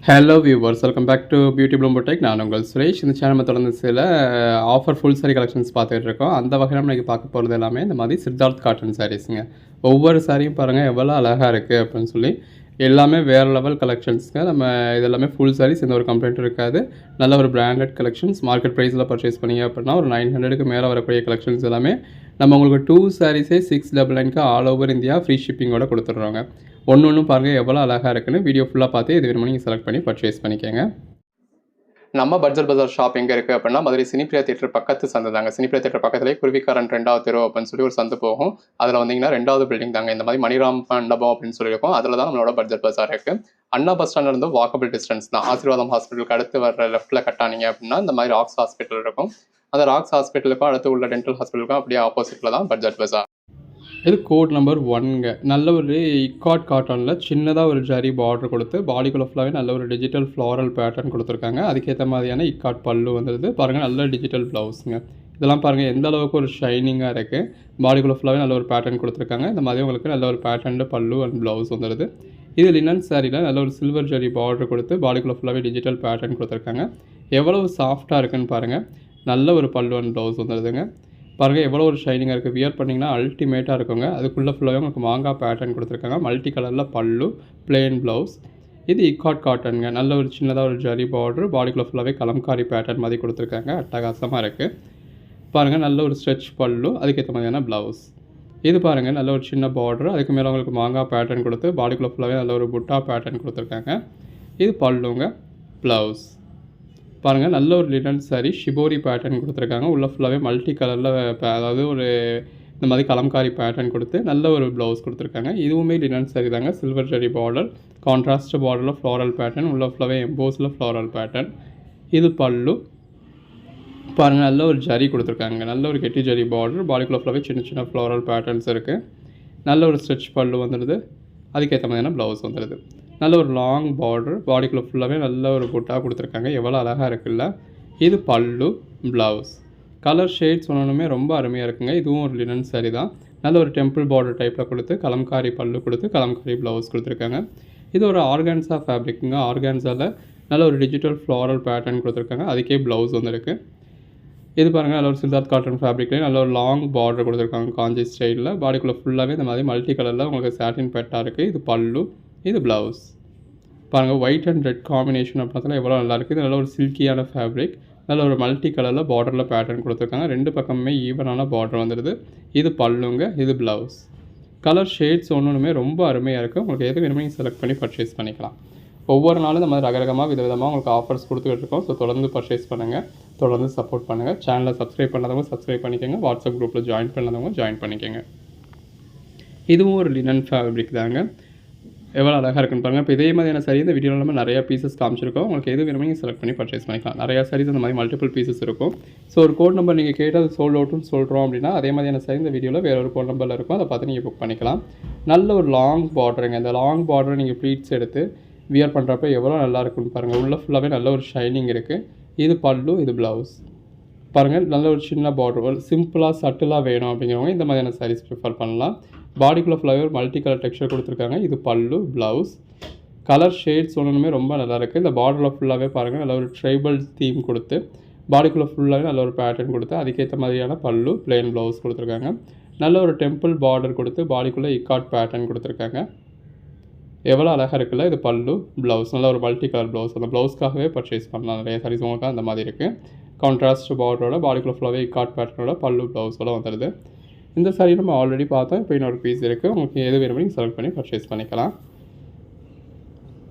Hello viewers, welcome back to beauty bloom tech. நான் உங்கள் சுரேஷ். இந்த சேனல் தொடர்ந்து சில ஆஃபர் ஃபுல் சாரி கலெக்ஷன்ஸ் பார்த்துட்டு இருக்கோம். அந்த வகையில் நம்ம பார்க்க போகிறது எல்லாமே இந்த மாதிரி சித்தார்த் காட்டன் சாரீஸுங்க. ஒவ்வொரு சாரியும் பாருங்கள் எவ்வளோ அழகாக இருக்குது அப்படின்னு சொல்லி. எல்லாமே வேறு லெவல் கலெக்ஷன்ஸுங்க. நம்ம இதெல்லாமே ஃபுல் சாரீஸ், எந்த ஒரு கம்ப்ளைண்ட்டும் இருக்காது. நல்ல ஒரு பிராண்டட் கலெக்ஷன்ஸ். மார்க்கெட் ப்ரைஸில் பர்ச்சேஸ் பண்ணிங்க அப்படின்னா ஒரு 900க்கு மேலே வரக்கூடிய கலெக்ஷன்ஸ் எல்லாமே நம்ம உங்களுக்கு 2 சாரீஸே 699க்கு ஆல் ஓவர் இந்தியா ஃப்ரீ ஷிப்பிங்கோட கொடுத்துட்றோங்க. ஒன்று பாருங்கள் எவ்வளோ அழகாக இருக்குன்னு. வீடியோ ஃபுல்லாக பார்த்து இது வேணுமோ நீங்கள் செலக்ட் பண்ணி பர்ச்சேஸ் பண்ணிக்கோங்க. நம்ம பட்ஜெட் பஜார் ஷாப் எங்கே இருக்குது அப்படின்னா மதுரை சினிப்ரியா தியேட்டர் பக்கத்து சந்து தாங்க. சினிப்ரியா தியேட்டர் பக்கத்துலேயே குருவிக்காரன் 2வது தெரு அப்படின்னு சொல்லி ஒரு சந்து போகும். அதில் வந்தீங்கன்னா 2வது பில்டிங் தாங்க. இந்த மாதிரி மணிராம் மண்டபம் அப்படின்னு சொல்லியிருக்கோம். அதில் தான் நம்மளோட பட்ஜெட் பஜார் இருக்குது. அண்ணா பஸ் ஸ்டாண்ட்லேருந்து வாக்கபிள் டிஸ்டன்ஸ் தான். ஆசீர்வாதம் ஹாஸ்பிட்டலுக்கு அடுத்து வர லெஃப்ட்டில் கட்டானீங்க அப்படின்னா இந்த மாதிரி ராக்ஸ் ஹாஸ்பிட்டல் இருக்கும். அந்த ராக்ஸ் ஹாஸ்பிட்டலுக்கும் அடுத்து உள்ள டென்டல் ஹாஸ்பிட்டலுக்கும் அப்படியே ஆப்போசிட்டில் தான் பட்ஜெட் பஜார். இது கோட் நம்பர் 1ங்க. நல்ல ஒரு இக்காட் காட்டனில் சின்னதாக ஒரு ஜரி பார்டர் கொடுத்து பாடிக்குள்ள ஃபுல்லாகவே நல்ல ஒரு டிஜிட்டல் ஃப்ளாரல் பேட்டர்ன் கொடுத்துருக்காங்க. அதுக்கேற்ற மாதிரியான இக்காட் பல்லு வந்துடுது. பாருங்கள், நல்ல டிஜிட்டல் ப்ளவுஸுங்க. இதெல்லாம் பாருங்கள் எந்த அளவுக்கு ஒரு ஷைனிங்காக இருக்குது. பாடிக்குள்ள ஃபுல்லாகவே நல்ல ஒரு பேட்டர்ன் கொடுத்துருக்காங்க. இந்த மாதிரி உங்களுக்கு நல்ல ஒரு பேட்டர்ன் பல்லு அண்ட் ப்ளவுஸ் வந்துடுது. இது லினன் சாரியில் நல்ல ஒரு சில்வர் ஜரி பார்டர் கொடுத்து பாடிக்குள்ள ஃபுல்லாகவே டிஜிட்டல் பேட்டர்ன் கொடுத்துருக்காங்க. எவ்வளவு சாஃப்டாக இருக்குன்னு பாருங்கள். நல்ல ஒரு பல்லு அண்ட் ப்ளவுஸ் வந்துடுதுங்க. பாருங்கள் எவ்வளோ ஒரு ஷைனிங்காக இருக்குது. வியர் பண்ணிங்கன்னா அல்டிமேட்டாக இருக்குங்க. அதுக்குள்ளே ஃபுல்லாகவே உங்களுக்கு மாங்காய் பேட்டர்ன் கொடுத்துருக்காங்க. மல்டி கலரில் பல்லு, பிளெயின் ப்ளவுஸ். இது இக்காட் காட்டனுங்க. நல்ல ஒரு சின்னதாக ஒரு ஜரி பார்டர், பாடிக்குள்ளே ஃபுல்லாகவே கலம்காரி பேட்டர்ன் மாதிரி கொடுத்துருக்காங்க. அட்டகாசமாக இருக்குது. பாருங்கள் நல்ல ஒரு ஸ்ட்ரெச் பல்லு, அதுக்கேற்ற மாதிரியான ப்ளவுஸ். இது பாருங்கள் நல்ல ஒரு சின்ன பார்டர், அதுக்கு மேலே உங்களுக்கு மாங்காய் பேட்டர்ன் கொடுத்து பாடிக்குள்ளே ஃபுல்லாகவே நல்ல ஒரு புட்டா பேட்டர்ன் கொடுத்துருக்காங்க. இது பல்லுங்க, ப்ளவுஸ். பாருங்கள் நல்ல ஒரு லினன் சாரி, ஷிபோரி பேட்டர்ன் கொடுத்துருக்காங்க. உள்ள ஃபுல்லாகவே மல்டி கலரில் அதாவது ஒரு இந்த மாதிரி கலம்காரி பேட்டர்ன் கொடுத்து நல்ல ஒரு ப்ளவுஸ் கொடுத்துருக்காங்க. இதுவுமே லினன் சாரி தாங்க. சில்வர் ஜரி பார்டர், கான்ட்ராஸ்ட் பார்டரில் ஃப்ளாரல் பேட்டர்ன், உள்ள ஃபுல்லாகவே எம்போஸில் ஃப்ளாரல் பேட்டர்ன். இது பல்லு. பாருங்கள் நல்ல ஒரு ஜரி கொடுத்துருக்காங்க. நல்ல ஒரு கெட்டி ஜரி பார்டர், பாடிக்குள்ள ஃபுல்லாகவே சின்ன சின்ன ஃப்ளாரல் பேட்டர்ன்ஸ் இருக்குது. நல்ல ஒரு ஸ்ட்ரெச் பல்லு வந்துடுது. அதுக்கேற்ற மாதிரியான ப்ளவுஸ் வந்துடுது. நல்ல ஒரு லாங் பார்டர், பாடிக்குள்ளே ஃபுல்லாகவே நல்ல ஒரு புட்டாக கொடுத்துருக்காங்க. எவ்வளோ அழகாக இருக்குல்ல. இது பல்லு, ப்ளவுஸ். கலர் ஷேட்ஸ் ஒன்றுமே ரொம்ப அருமையாக இருக்குங்க. இதுவும் ஒரு லினன் சாரி தான். நல்ல ஒரு டெம்பிள் பார்டர் டைப்பில் கொடுத்து கலம்காரி பல்லு கொடுத்து கலம்காரி ப்ளவுஸ் கொடுத்துருக்காங்க. இது ஒரு ஆர்கான்ஸா ஃபேப்ரிக்குங்க. ஆர்கான்ஸாவில் நல்ல ஒரு டிஜிட்டல் ஃப்ளாரல் பேட்டர்ன் கொடுத்துருக்காங்க. அதுக்கே ப்ளவுஸ் வந்துருக்கு. இது பாருங்கள் நல்ல ஒரு சித்தார்த் காட்டன் ஃபேப்ரிக்லேயே நல்ல ஒரு லாங் பார்டர் கொடுத்துருக்காங்க. காஞ்சி ஸ்டைலில் பாடிக்குள்ளே ஃபுல்லாகவே இந்த மாதிரி மல்டி கலரில் உங்களுக்கு சாட்டின் பெட்டாக இருக்குது. இது பல்லு, இது ப்ளவுஸ். பாருங்கள் ஒயிட் அண்ட் ரெட் காம்பினேஷன் அப்படின்னா எவ்வளோ நல்லாயிருக்கு. இது நல்ல ஒரு சில்கியான ஃபேப்ரிக். நல்ல ஒரு மல்டி கலரில் பார்டரில் பேட்டர்ன் கொடுத்துருக்காங்க. 2 பக்கமுமே ஈவனான பார்டர் வந்துடுது. இது பல்லுங்க, இது ப்ளவுஸ். கலர் ஷேட்ஸ் ஒன்றுமே ரொம்ப அருமையாக இருக்குது. உங்களுக்கு எது வேணுமோ நீங்கள் செலக்ட் பண்ணி பர்ச்சேஸ் பண்ணிக்கலாம். ஒவ்வொரு நாளும் இந்த மாதிரி ரகரகமாக விதவிதமாக உங்களுக்கு ஆஃபர்ஸ் கொடுத்துக்கிட்டு இருக்கோம். ஸோ தொடர்ந்து பர்ச்சேஸ் பண்ணுங்கள், தொடர்ந்து சப்போர்ட் பண்ணுங்கள். சேனலை சப்ஸ்கிரைப் பண்ணாதவங்க சப்ஸ்கிரைப் பண்ணிக்கோங்க. வாட்ஸ்அப் குரூப்பில் ஜாயின் பண்ணாதவங்க ஜாயின் பண்ணிக்கோங்க. இதுவும் ஒரு லினன் ஃபேப்ரிக் தாங்க. எவ்வளோ அழகாக இருக்குன்னு பாருங்கள். இப்போ இதே மாதிரியான சாரி இந்த வீடியோவில் நம்ம நிறையா பீசஸ் காமிச்சிருக்கோம். உங்களுக்கு எது வேணுமோ நீங்கள் செலக்ட் பண்ணி பர்ச்சேஸ் பண்ணிக்கலாம். நிறையா சாரீஸ் அந்த மாதிரி மல்டிபிள் பீசஸ் இருக்கும். ஸோ ஒரு கோட் நம்பர் நீங்கள் கேட்டால் அது சோல்ட் அவுட்னு சொல்கிறோம் அப்படின்னா அதே மாதிரியான சாரி இந்த வீடியோவில் வேறு ஒரு கோட் நம்பரில் இருக்கும். அதை பார்த்து நீங்கள் புக் பண்ணிக்கலாம். நல்ல ஒரு லாங் பார்டருங்க. இந்த லாங் பார்டரை நீங்கள் ப்ளீட்ஸ் எடுத்து வியர் பண்ணுறப்ப எவ்வளோ நல்லா இருக்குன்னு பாருங்கள். உள்ளே ஃபுல்லாகவே நல்ல ஒரு ஷைனிங் இருக்குது. இது பல்லு, இது ப்ளவுஸ். பாருங்கள் நல்ல ஒரு சின்ன பார்டர், ஒரு சிம்பிளாக சட்டிலாக வேணும் அப்படிங்கிறவங்க இந்த மாதிரியான சாரீஸ் ப்ரிஃபர் பண்ணலாம். பாடிக்குள்ளே ஃபுல்லாகவே ஒரு மல்டி கலர் டெக்ஸ்சர் கொடுத்துருக்காங்க. இது பல்லு, ப்ளவுஸ். கலர் ஷேட்ஸ் ஒன்றுமே ரொம்ப நல்லாயிருக்கு. இந்த பார்டரில் ஃபுல்லாகவே பாருங்கள் நல்ல ஒரு ட்ரைபல் தீம் கொடுத்து பாடிக்குள்ளே ஃபுல்லாகவே நல்ல ஒரு பேட்டர்ன் கொடுத்து அதுக்கேற்ற மாதிரியான பல்லு, பிளெயின் ப்ளவுஸ் கொடுத்துருக்காங்க. நல்ல ஒரு டெம்பிள் பார்டர் கொடுத்து பாடிக்குள்ளே இக்காட் பேட்டர்ன் கொடுத்துருக்காங்க. எவ்வளோ அழகாக இருக்குல்ல. இது பல்லு, ப்ளவுஸ். நல்ல ஒரு மல்டி கலர் ப்ளவுஸ். அந்த ப்ளவுஸ்க்காகவே பர்ச்சேஸ் பண்ணலாம். நிறைய சாரீஸ் உங்களுக்கு அந்த மாதிரி இருக்குது. கான்ட்ராஸ்ட் பார்டரோட பாடிக்குள்ளே ஃபுல்லாகவே இக்காட் பேட்டர்னோட பல்லு, ப்ளவுஸோட வந்துடுது. இந்த சாரீ நம்ம ஆல்ரெடி பார்த்தோம். இப்போ இன்னொரு பீஸ் இருக்குது. உங்களுக்கு எது வேணுமோ நீங்கள் செலக்ட் பண்ணி பர்ச்சேஸ் பண்ணிக்கலாம்.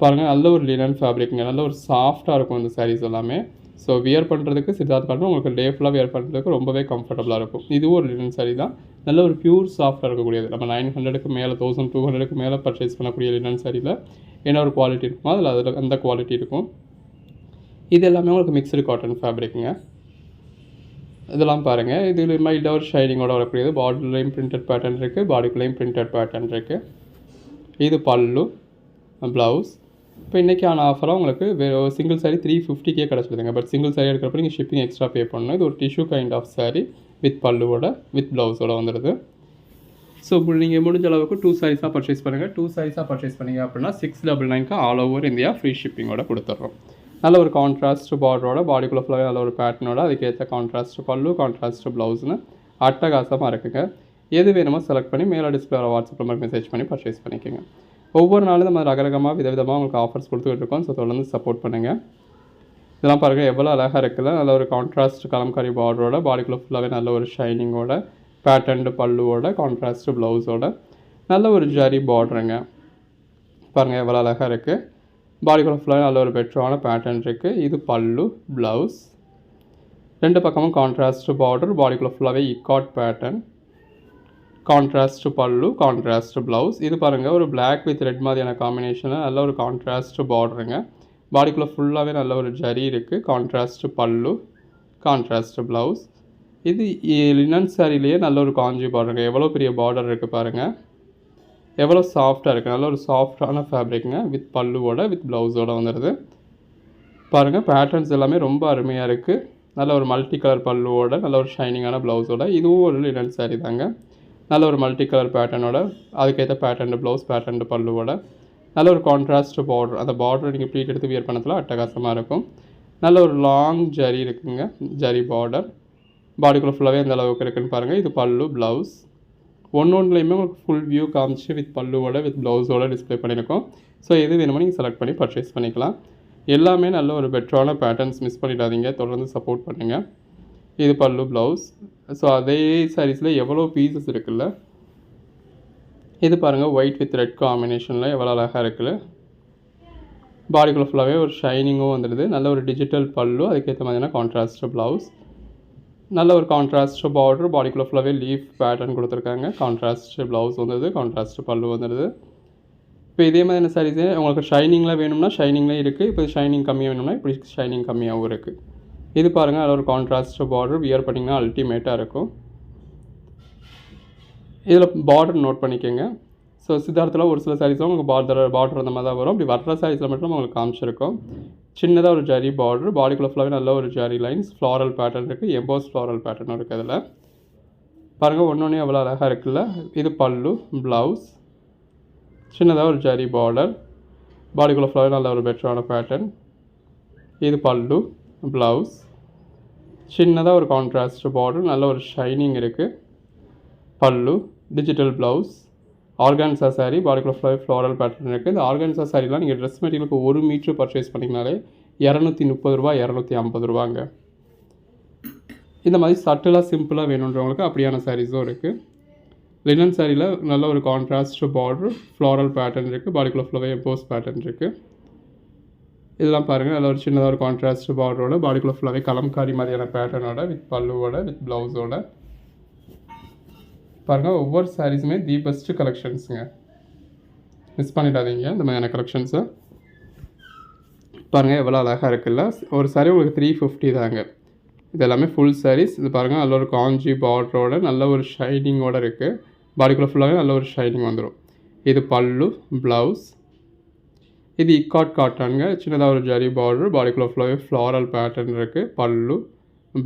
பாருங்கள் நல்ல ஒரு லினன் ஃபேப்ரிக்ங்க. நல்ல ஒரு சாஃப்டாக இருக்கும் இந்த சாரீஸ் எல்லாமே. ஸோ வியர் பண்ணுறதுக்கு சித்தார்த் காட்டன் உங்களுக்கு டே ஃபுல்லாக வியர் பண்ணுறதுக்கு ரொம்பவே கம்ஃபர்டபுளாக இருக்கும். இதுவும் ஒரு லினன் சாரீ தான். நல்ல ஒரு பியூர் சாஃப்டாக இருக்கக்கூடியது. நம்ம 900க்கு மேலே 1200க்கு மேலே பர்ச்சேஸ் பண்ணக்கூடிய லினன் சாரியில் என்ன ஒரு குவாலிட்டி இருக்குமோ அதில் அந்த குவாலிட்டி இருக்கும். இது எல்லாமே உங்களுக்கு மிக்சடு காட்டன் ஃபேப்ரிக்குங்க. இதெல்லாம் பாருங்கள். இதில் மைல்டாக ஒரு ஷைனிங்கோட வரக்கூடியது. பார்டர்லையும் பிரிண்டட் பேட்டர்ன் இருக்குது, பாடிக்குள்ளேயும் பிரிண்டட் பேட்டர்ன் இருக்குது. இது பல்லு, ப்ளவுஸ். இப்போ இன்றைக்கான ஆஃபராக உங்களுக்கு சிங்கிள் சாரீ 350க்கே கிடச்சிடுதுங்க. பட் சிங்கிள் சாரீ எடுக்கிறப்ப நீங்கள் ஷிப்பிங் எக்ஸ்ட்ரா பே பண்ணணும். இது ஒரு tissue kind of sari with பல்லுவோட வித் ப்ளவுஸோட வந்துடுது. ஸோ நீங்கள் முடிஞ்ச அளவுக்கு 2 சாரீஸாக பர்ச்சேஸ் பண்ணுங்கள். 2 சாரீஸாக பர்ச்சேஸ் பண்ணிங்க அப்படின்னா 699க்கு ஆல் ஓவர் இந்தியா ஃப்ரீ ஷிப்பிங்கோட கொடுத்துட்றோம். நல்ல ஒரு கான்ட்ராஸ்ட் பார்டரோட பாடிக்குள்ளே ஃபுல்லாக நல்ல ஒரு பேட்டர்னோட அதுக்கேற்ற கான்ட்ராஸ்ட் பல்லு கான்ட்ராஸ்ட் ப்ளவுஸ்னு அட்டகாசமாக இருக்குங்க. எது வேணுமோ செலக்ட் பண்ணி மேலே டிஸ்பிளே வாட்ஸ்அப் நம்பர் மெசேஜ் பண்ணி பர்ச்சேஸ் பண்ணிக்கோங்க. ஒவ்வொரு நாளும் நம்ம ரகரகமாக விதவிதமாக உங்களுக்கு ஆஃபர்ஸ் கொடுத்துக்கிட்டு இருக்கோம். ஸோ தொடர்ந்து சப்போர்ட் பண்ணுங்கள். இதெல்லாம் பாருங்கள் எவ்வளோ அழகாக இருக்குல்ல. நல்ல ஒரு கான்ட்ராஸ்ட் கலம்காரி பார்டரோட பாடிக்குள்ளே ஃபுல்லாகவே நல்ல ஒரு ஷைனிங்கோட பேட்டர்ன்டு பல்லுவோட கான்ட்ராஸ்ட் ப்ளவுஸோட நல்ல ஒரு ஜரி பார்டருங்க. பாருங்கள் எவ்வளோ அழகாக இருக்குது. பாடிக்குள்ளே ஃபுல்லாக நல்ல ஒரு பெட்டரான பேட்டர்ன் இருக்குது. இது பல்லு ப்ளவுஸ். 2 பக்கமும் கான்ட்ராஸ்ட் பார்டர் பாடிக்குள்ளே ஃபுல்லாகவே இக்காட் பேட்டர்ன் கான்ட்ராஸ்ட் பல்லு கான்ட்ராஸ்ட் ப்ளவுஸ். இது பாருங்கள் ஒரு பிளாக் வித் ரெட் மாதிரியான காம்பினேஷனில் நல்ல ஒரு கான்ட்ராஸ்ட் பார்டருங்க. பாடிக்குள்ளே ஃபுல்லாகவே நல்ல ஒரு ஜரி இருக்குது. கான்ட்ராஸ்ட் பல்லு கான்ட்ராஸ்ட் ப்ளவுஸ். இது லினன் சாரிலேயே நல்ல ஒரு காஞ்சி பார்டருங்க. எவ்வளோ பெரிய பார்டர் இருக்குது பாருங்கள். எவ்வளோ சாஃப்டாக இருக்குது. நல்ல ஒரு சாஃப்டான ஃபேப்ரிக்குங்க. வித் பல்லுவோட வித் ப்ளவுஸோட வந்துடுது. பாருங்கள் பேட்டர்ன்ஸ் எல்லாமே ரொம்ப அருமையாக இருக்குது. நல்ல ஒரு மல்டி கலர் பல்லுவோட நல்ல ஒரு ஷைனிங்கான ப்ளவுஸோட இதுவும் ஒரு லினன் சாரி தாங்க. நல்ல ஒரு மல்டி கலர் பேட்டர்னோட அதுக்கேற்ற பேட்டர்ன் ப்ளவுஸ் பேட்டர்ன் பல்லுவோட நல்ல ஒரு கான்ட்ராஸ்ட் பார்டர். அந்த பார்டர் நீங்கள் ப்ளீட் எடுத்து வியர் பண்ணதில் அட்டகாசமாக இருக்கும். நல்ல ஒரு லாங் ஜரி இருக்குங்க. ஜரி பார்டர் பாடிக்குள்ளே ஃபுல்லாகவே அந்த அளவுக்கு இருக்குன்னு பாருங்கள். இது பல்லு ப்ளவுஸ். ஒன்றுலையுமே உங்களுக்கு ஃபுல் வியூ காமிச்சு வித் பல்லுவோட வித் ப்ளவுஸோட டிஸ்பிளே பண்ணியிருக்கோம். ஸோ எது வேணுமோ நீங்கள் செலக்ட் பண்ணி பர்ச்சேஸ் பண்ணிக்கலாம். எல்லாமே நல்ல ஒரு பெட்டரான பேட்டர்ன்ஸ். மிஸ் பண்ணிடாதீங்க. தொடர்ந்து சப்போர்ட் பண்ணுங்கள். இது பல்லு ப்ளவுஸ். ஸோ அதே சாரீஸில் எவ்வளோ பீசஸ் இருக்குல்ல. இது பாருங்கள் ஒயிட் வித் ரெட் காம்பினேஷனில் எவ்வளோ அழகாக இருக்குல்ல. பாடிக்குள்ளே ஃபுல்லாகவே ஒரு ஷைனிங்கும் வந்துடுது. நல்ல ஒரு டிஜிட்டல் பல்லு அதுக்கேற்ற மாதிரியான கான்ட்ராஸ்ட் ப்ளவுஸ். நல்ல ஒரு கான்ட்ராஸ்ட் பார்டர் பாடிக்குள்ளே ஃபுல்லாகவே லீஃப் பேட்டர்ன் கொடுத்துருக்காங்க. கான்ட்ராஸ்ட் ப்ளவுஸ் வந்துடுது. கான்ட்ராஸ்ட் பல்லு வந்துடுது. இப்போ இதே மாதிரியான சாரீஸே உங்களுக்கு ஷைனிங்கில் வேணும்னா ஷைனிங்லேயே இருக்குது. இப்போ ஷைனிங் கம்மியாக வேணும்னா இப்படி ஷைனிங் கம்மியாகவும் இருக்குது. இது பாருங்கள் அதில் ஒரு கான்ட்ராஸ்ட் பார்டர் வியர் பண்ணிங்கன்னா அல்டிமேட்டாக இருக்கும். இதில் பார்டர் நோட் பண்ணிக்கோங்க. ஸோ சித்தார்த்தில் ஒரு சில சாரீஸில் உங்களுக்கு பார்டர் அந்த மாதிரி தான் வரும். அப்படி வர்ற சாரீஸில் மட்டும் உங்களுக்கு காமிச்சிருக்கோம். சின்னதாக ஒரு ஜரி பார்டர் பாடிக்குள்ளே ஃபுல்லாகவே நல்ல ஒரு ஜரி லைன்ஸ் ஃப்ளாரல் பேட்டர்ன் இருக்குது. எம்போஸ் ஃப்ளாரல் பேட்டர்ன் இருக்குது. அதில் பாருங்கள் ஒன்று எவ்வளோ அழகாக இருக்குல்ல. இது பல்லு ப்ளவுஸ். சின்னதாக ஒரு ஜரி பார்டர் பாடிக்குள்ளே ஃபுல்லாகவே நல்ல ஒரு பெட்டரான பேட்டர்ன். இது பல்லு ப்ளவுஸ். சின்னதாக ஒரு கான்ட்ராஸ்ட் பார்டர் நல்ல ஒரு ஷைனிங் இருக்குது. பல்லு டிஜிட்டல் ப்ளவுஸ். ஆர்கான்சா சாரீ பாடிக்குள்ளே ஃபுல்லாகவே ஃப்ளாரல் பேட்டர்ன் இருக்குது. இந்த ஆர்கான்சா சாரீலாம் நீங்கள் ட்ரெஸ் மெட்டீரியலுக்கு 1 மீட்ரு பர்ச்சேஸ் பண்ணிங்கனாலே ₹230 ₹250. இந்த மாதிரி சட்டிலாக சிம்பிளாக வேணுன்றவங்களுக்கு அப்படியான சாரீஸும் இருக்குது. லினன் சாரியில் நல்ல ஒரு கான்ட்ராஸ்ட் பார்டர் ஃப்ளாரல் பேட்டர்ன் இருக்குது. பாடிக்குள்ளே ஃபுல்லாகவே எம்போஸ் பேட்டர்ன் இருக்குது. இதெல்லாம் பாருங்கள் நல்ல ஒரு சின்னதாக ஒரு கான்ட்ராஸ்ட் பார்டரோட பாடிக்குள்ளே ஃபுல்லாகவே கலம்காரி மாதிரியான பேட்டர்னோட வித் பல்லுவோட வித் ப்ளவுஸோட பாருங்கள். ஒவ்வொரு சாரீஸுமே தி பெஸ்ட்டு கலெக்ஷன்ஸுங்க. மிஸ் பண்ணிடாதீங்க இந்த மாதிரியான கலெக்ஷன்ஸை. பாருங்கள் எவ்வளோ அழகாக இருக்குல்ல. ஒரு சாரீ உங்களுக்கு 350 தாங்க. இது எல்லாமே ஃபுல் சாரீஸ். இது பாருங்கள் நல்ல ஒரு காஞ்சி பார்டரோட நல்ல ஒரு ஷைனிங்கோடு இருக்குது. பாடிக்குள்ளே ஃபுல்லாகவே நல்ல ஒரு ஷைனிங் வந்துடும். இது பல்லு ப்ளவுஸ். இது இக்காட் காட்டனுங்க. சின்னதாக ஒரு ஜரி பார்டர் பாடிக்குள்ளே ஃபுல்லாகவே ஃப்ளாரல் பேட்டர்ன் இருக்குது. பல்லு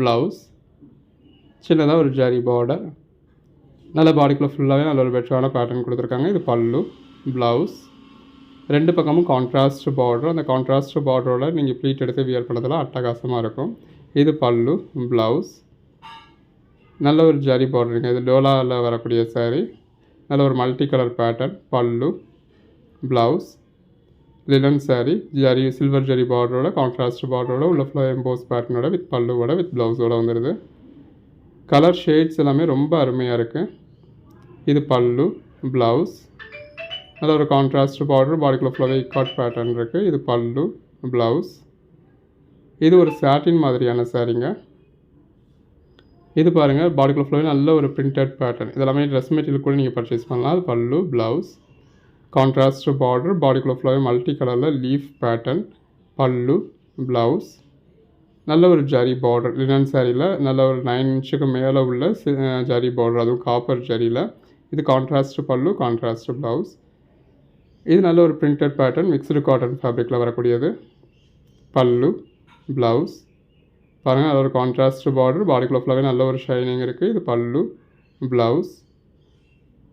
ப்ளவுஸ். சின்னதாக ஒரு ஜரி பார்டர் நல்ல பாடிக்குள்ளே ஃபுல்லாகவே நல்ல ஒரு பெட்டரான பேட்டர்ன் கொடுத்துருக்காங்க. இது பல்லு ப்ளவுஸ். 2 பக்கமும் கான்ட்ராஸ்ட் பார்டர். அந்த கான்ட்ராஸ்ட் பார்டரோட நீங்கள் ப்ளீட் எடுத்து வியர் பண்ணதெல்லாம் அட்டகாசமாக இருக்கும். இது பல்லு ப்ளவுஸ். நல்ல ஒரு ஜரி பார்டருங்க. இது டோலாவில் வரக்கூடிய சாரீ. நல்ல ஒரு multi colour pattern pallu blouse. Linen sari zari silver zari பார்டரோட கான்ட்ராஸ்ட் பார்டரோட உள்ள ஃபுல்லாக எம்போஸ் பேட்டர்னோட வித் பல்லுவோட வித் ப்ளவுஸோட வந்துடுது. கலர் ஷேட்ஸ் எல்லாமே ரொம்ப அருமையாக இருக்குது. இது பல்லு ப்ளவுஸ். நல்ல ஒரு கான்ட்ராஸ்ட் பார்டர் பாடிக்குள்ளே ஃபுல்லாகவே இக்காட் பேட்டர்ன் இருக்குது. இது பல்லு ப்ளவுஸ். இது ஒரு சாட்டின் மாதிரியான சாரீங்க. இது பாருங்கள் பாடிக்குள்ளே ஃபுல்லாகவே நல்ல ஒரு பிரிண்டட் பேட்டர்ன். இதெல்லாமே ட்ரெஸ் மெட்டீரியல் கூட நீங்கள் பர்ச்சேஸ் பண்ணலாம். அது பல்லு ப்ளவுஸ். கான்ட்ராஸ்ட் பார்டர் பாடிக்குள்ளே ஃபுல்லாகவே மல்டி கலரில் லீஃப் பேட்டர்ன் பல்லு ப்ளவுஸ். நல்ல ஒரு ஜரி பார்டர் லினன் சாரியில் நல்ல ஒரு 9 இன்ச்சுக்கு மேலே உள்ள ஜரி பார்டர், அதுவும் காப்பர் ஜரியில். இது கான்ட்ராஸ்ட் பல்லு கான்ட்ராஸ்ட் ப்ளவுஸ். இது நல்ல ஒரு பிரிண்டட் பேட்டர்ன் மிக்ஸ்டு காட்டன் ஃபேப்ரிக்கில் வரக்கூடியது. பல்லு ப்ளவுஸ் பாருங்கள். அது ஒரு கான்ட்ராஸ்ட் பார்டர் பாடிக்குள்ளே ஃபுல்லாகவே நல்ல ஒரு ஷைனிங் இருக்குது. இது பல்லு ப்ளவுஸ்.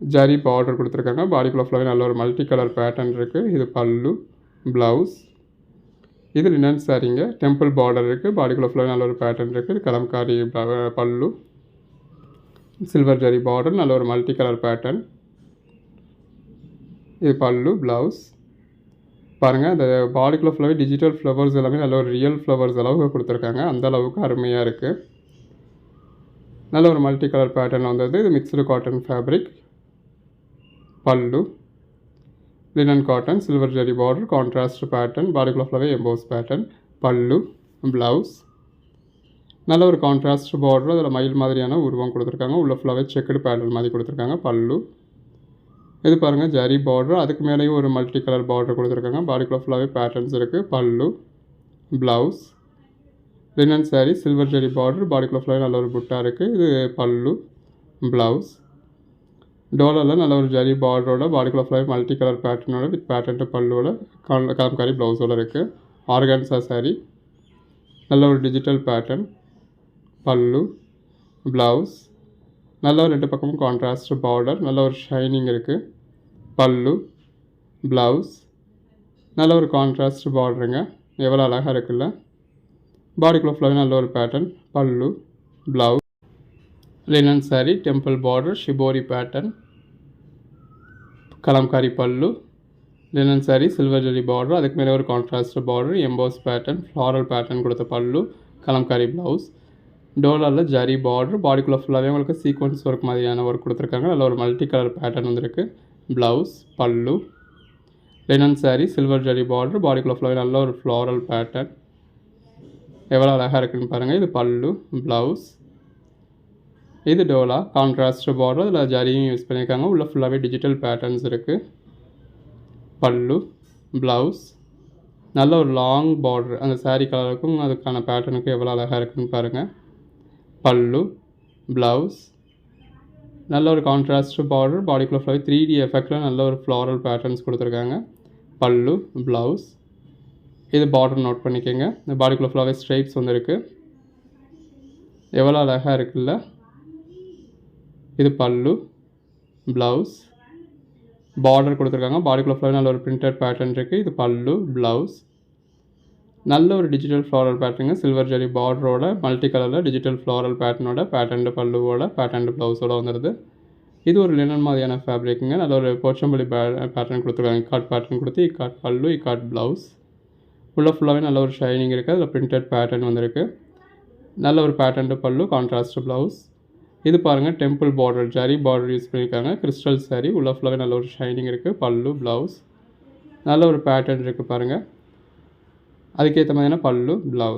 ஜரி பார்டர் கொடுத்துருக்காங்க. பாடிக்குள்ளே ஃபுல்லாகவே நல்ல ஒரு மல்டி கலர் பேட்டர்ன் இருக்குது. இது பல்லு, ப்ளவுஸ். இது லினன் சாரீங்க. டெம்பிள் பார்டர் இருக்குது. பாடிக்குள்ளே ஃபுல்லாகவே நல்ல ஒரு பேட்டர்ன் இருக்குது. இது கலம்காரி பல்லு, சில்வர் ஜரி பார்டர், நல்ல ஒரு மல்டி கலர் பேட்டர்ன். இது பல்லு, ப்ளவுஸ். பாருங்கள், அந்த பாடிக்குள்ளே ஃபுல்லாகவே டிஜிட்டல் ஃப்ளவர்ஸ் எல்லாமே நல்ல ஒரு ரியல் ஃப்ளவர்ஸ் அளவுக்கு கொடுத்துருக்காங்க. அந்த அளவுக்கு அருமையாக இருக்குது. நல்ல ஒரு மல்டி கலர் பேட்டர்ன் வந்தது. இது mixed cotton fabric. Pallu, linen cotton, silver zari border, contrast pattern, பாடிக்குள்ளே ஃபுல்லாகவே எம்போஸ் பேட்டர்ன். பல்லு, ப்ளவுஸ். நல்ல ஒரு கான்ட்ராஸ்ட் பார்டர், அதில் மயில் மாதிரியான உருவம் கொடுத்துருக்காங்க. உள்ள ஃபுல்லாகவே செக்குடு பேட்டர்ன் மாதிரி கொடுத்துருக்காங்க. பல்லு. இது பாருங்கள், ஜரி பார்டர், அதுக்கு மேலேயும் ஒரு மல்டி கலர் பார்டர் கொடுத்துருக்காங்க. பாடிக்குள்ளே ஃபுல்லாகவே பேட்டர்ன்ஸ் இருக்குது. Pallu, blouse. Linen sari, silver zari border, பாடிக்குள்ளே ஃபுல்லாகவே நல்ல ஒரு புட்டா இருக்குது. இது பல்லு, ப்ளவுஸ். டோலாவில் நல்ல ஒரு ஜரி பார்டரோட, பாடிக்குள்ளே ஃபுல்லாகவே மல்டி கலர் பேட்டர்னோட, வித் பேட்டர்ன்ட்டு பல்லுவோட, கலம்காரி ப்ளவுஸோட இருக்குது. ஆர்கான்சா சாரீ, நல்ல ஒரு டிஜிட்டல் பேட்டர்ன். பல்லு, ப்ளவுஸ். நல்ல ஒரு 2 பக்கமும் கான்ட்ராஸ்ட் பார்டர், நல்ல ஒரு ஷைனிங் இருக்குது. பல்லு, ப்ளவுஸ். நல்ல ஒரு கான்ட்ராஸ்ட் பார்டருங்க. எவ்வளோ அழகாக இருக்குல்ல. பாடிக்குள்ளே ஃபுல்லாகவே நல்ல ஒரு pattern. Pallu, blouse. Linen sari, temple border, shibori pattern, kalamkari pallu. Linen sari, silver zari border, அதுக்கு மேலே ஒரு contrast border, emboss pattern, floral pattern கொடுத்த பல்லு, கலம்காரி ப்ளவுஸ். டோலாவில் ஜரி பார்டர், பாடிக்குள்ளே ஃபுல்லாகவே உங்களுக்கு சீக்வன்ஸ் ஒர்க் மாதிரியான ஒர்க் கொடுத்துருக்காங்க. நல்ல ஒரு மல்டி கலர் பேட்டர்ன் வந்துருக்கு. Blouse, pallu. Linen sari, silver zari border, பாடிக்குள்ளே ஃபுல்லாகவே நல்ல ஒரு ஃப்ளாரல் பேட்டர்ன். எவ்வளோ அழகாக இருக்குன்னு பாருங்கள். இது பல்லு, ப்ளவுஸ். இது டோலா, கான்ட்ராஸ்ட் பார்டர், அதில் ஜரியும் யூஸ் பண்ணியிருக்காங்க. உள்ள ஃபுல்லாகவே டிஜிட்டல் பேட்டர்ன்ஸ் இருக்குது. பல்லு, ப்ளவுஸ். நல்ல ஒரு லாங் பார்டர், அந்த சாரீ கலருக்கும் அதுக்கான பேட்டர்னுக்கும் எவ்வளோ அழகாக இருக்குன்னு பாருங்கள். பல்லு, ப்ளவுஸ். நல்ல ஒரு கான்ட்ராஸ்ட் பார்டர், பாடிக்குள்ளே ஃபுல்லாகவே 3D எஃபெக்டில் நல்ல ஒரு ஃப்ளாரல் பேட்டர்ன்ஸ் கொடுத்துருக்காங்க. பல்லு, ப்ளவுஸ். இது பார்டர் நோட் பண்ணிக்கோங்க. இந்த பாடிக்குள்ளே ஃபுல்லாகவே ஸ்ட்ரைப்ஸ் வந்துருக்கு. எவ்வளோ அழகாக இருக்குல்ல. இது பல்லு, ப்ளவுஸ். பார்டர் கொடுத்துருக்காங்க. பாடிக்குள்ளே ஃபுல்லாகவே நல்ல ஒரு பிரிண்டட் பேட்டர்ன் இருக்குது. இது பல்லு, ப்ளவுஸ். நல்ல ஒரு டிஜிட்டல் ஃப்ளாரல் பேட்டர்னுங்க. சில்வர் ஜரி பார்டரோட, மல்டி கலரில் டிஜிட்டல் ஃப்ளாரல் பேட்டர்னோட, பேட்டர்ன்டு பல்லுவோட, பேட்டர்ன்டு ப்ளவுஸோட வந்துடுது. இது ஒரு லினன் மாதிரியான ஃபேப்ரிக்குங்க. நல்ல ஒரு போச்சம்பள்ளி பேட்டர்ன் கொடுத்துருக்காங்க. இக்காட் பேட்டர்ன் கொடுத்து, இக்காட் பல்லு, இக்காட் ப்ளவுஸ். உள்ள ஃபுல்லாகவே நல்ல ஒரு ஷைனிங் இருக்குது. அதில் பிரிண்டட் பேட்டர்ன் வந்துருக்கு. நல்ல ஒரு பேட்டர்ன்டு பல்லு, கான்ட்ராஸ்ட் ப்ளவுஸ். இது பாருங்கள், temple border, zari border use பண்ணியிருக்காங்க. கிறிஸ்டல் சாரீ, உள்ள ஃபுல்லாகவே நல்ல ஒரு ஷைனிங் இருக்குது. பல்லு, ப்ளவுஸ். நல்ல ஒரு பேட்டர்ன் இருக்குது பாருங்கள். அதுக்கேற்ற மாதிரியான பல்லு, ப்ளவுஸ்.